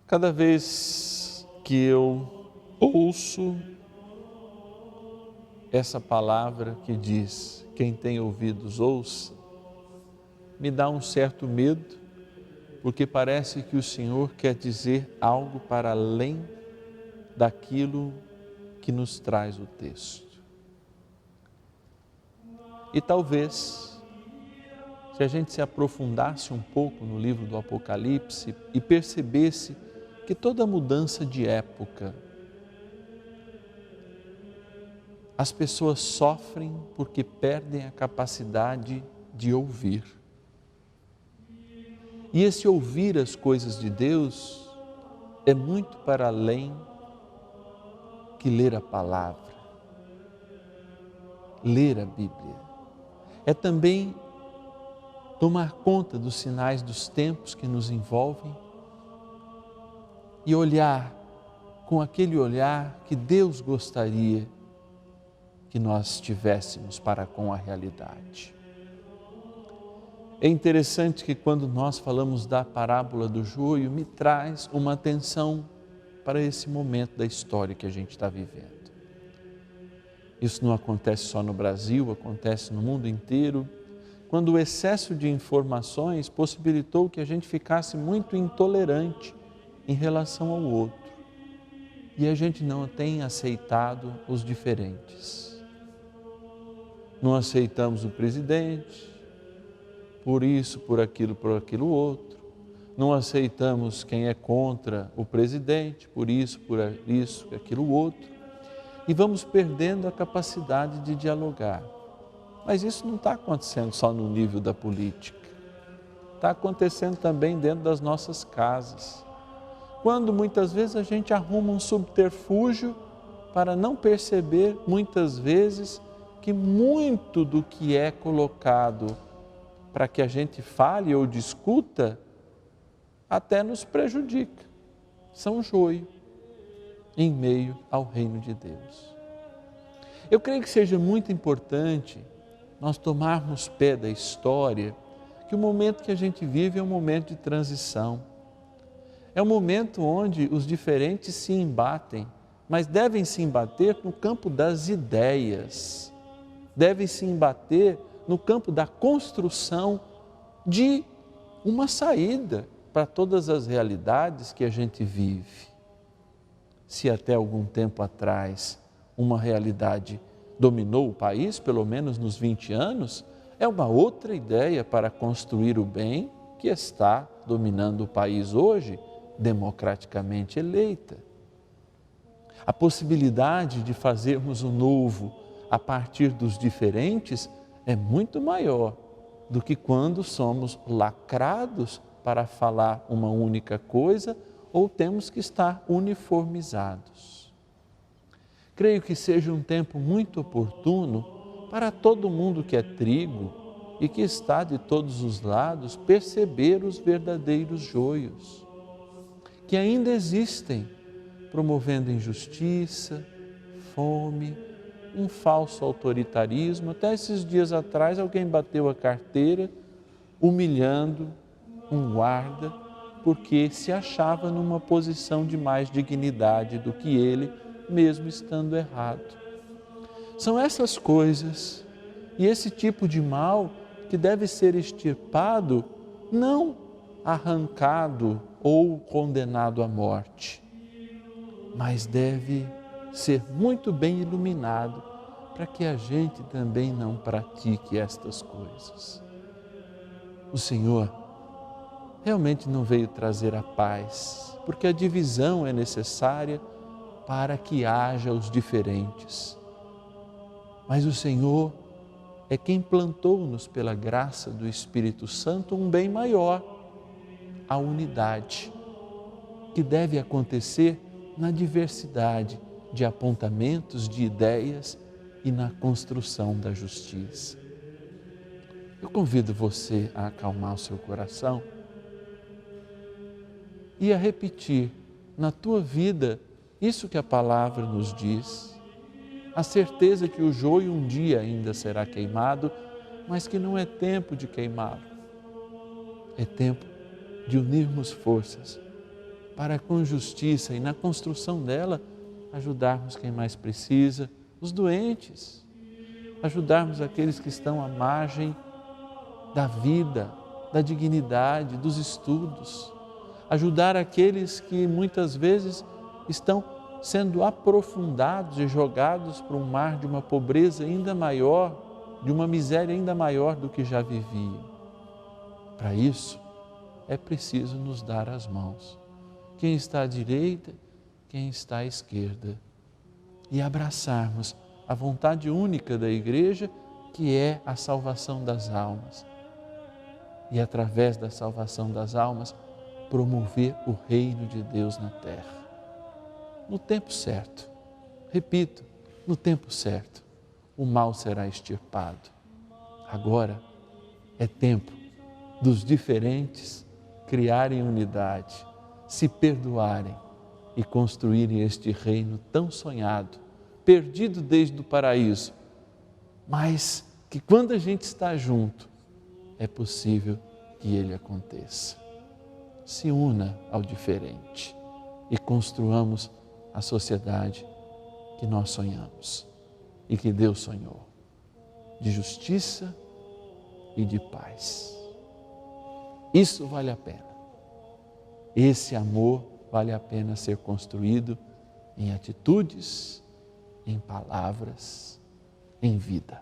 Cada vez que eu ouço essa palavra que diz, quem tem ouvidos ouça, me dá um certo medo, porque parece que o Senhor quer dizer algo para além daquilo que nos traz o texto. E talvez, se a gente se aprofundasse um pouco no livro do Apocalipse e percebesse que toda mudança de época, as pessoas sofrem porque perdem a capacidade de ouvir. E esse ouvir as coisas de Deus é muito para além que ler a palavra, ler a Bíblia. É também tomar conta dos sinais dos tempos que nos envolvem e olhar com aquele olhar que Deus gostaria que nós tivéssemos para com a realidade. É interessante que quando nós falamos da parábola do joio, me traz uma atenção para esse momento da história que a gente está vivendo. Isso não acontece só no Brasil, acontece no mundo inteiro, quando o excesso de informações possibilitou que a gente ficasse muito intolerante em relação ao outro. E a gente não tem aceitado os diferentes. Não aceitamos o presidente, por isso, por aquilo outro. Não aceitamos quem é contra o presidente, por isso, aquilo outro. E vamos perdendo a capacidade de dialogar. Mas isso não está acontecendo só no nível da política. Está acontecendo também dentro das nossas casas. Quando muitas vezes a gente arruma um subterfúgio para não perceber, muitas vezes, que muito do que é colocado para que a gente fale ou discuta, até nos prejudica. São joio em meio ao reino de Deus. Eu creio que seja muito importante nós tomarmos pé da história, que o momento que a gente vive é um momento de transição. É um momento onde os diferentes se embatem, mas devem se embater no campo das ideias, devem se embater no campo da construção de uma saída para todas as realidades que a gente vive. Se até algum tempo atrás uma realidade dominou o país, pelo menos nos 20 anos, é uma outra ideia para construir o bem que está dominando o país hoje, democraticamente eleita. A possibilidade de fazermos o novo a partir dos diferentes é muito maior do que quando somos lacrados para falar uma única coisa ou temos que estar uniformizados. Creio que seja um tempo muito oportuno para todo mundo que é trigo e que está de todos os lados perceber os verdadeiros joios, que ainda existem, promovendo injustiça, fome, um falso autoritarismo. Até esses dias atrás alguém bateu a carteira humilhando um guarda porque se achava numa posição de mais dignidade do que ele, mesmo estando errado. São essas coisas e esse tipo de mal que deve ser extirpado, não arrancado ou condenado à morte, mas deve ser muito bem iluminado para que a gente também não pratique estas coisas. O Senhor realmente não veio trazer a paz, porque a divisão é necessária para que haja os diferentes. Mas o Senhor é quem plantou-nos pela graça do Espírito Santo um bem maior, a unidade, que deve acontecer na diversidade de apontamentos, de ideias e na construção da justiça. Eu convido você a acalmar o seu coração e a repetir na tua vida isso que a palavra nos diz, a certeza que o joio um dia ainda será queimado, mas que não é tempo de queimá-lo, é tempo de unirmos forças para com justiça e na construção dela ajudarmos quem mais precisa, os doentes, ajudarmos aqueles que estão à margem da vida, da dignidade, dos estudos, ajudar aqueles que muitas vezes estão sendo aprofundados e jogados para um mar de uma pobreza ainda maior, de uma miséria ainda maior do que já viviam. Para isso, é preciso nos dar as mãos. Quem está à direita, quem está à esquerda. E abraçarmos a vontade única da Igreja, que é a salvação das almas. E através da salvação das almas, promover o reino de Deus na terra. No tempo certo, repito, no tempo certo, o mal será extirpado. Agora é tempo dos diferentes criarem unidade, se perdoarem e construírem este reino tão sonhado, perdido desde o paraíso, mas que quando a gente está junto, é possível que ele aconteça. Se una ao diferente e construamos a sociedade que nós sonhamos e que Deus sonhou, de justiça e de paz. Isso vale a pena. Esse amor vale a pena ser construído em atitudes, em palavras, em vida.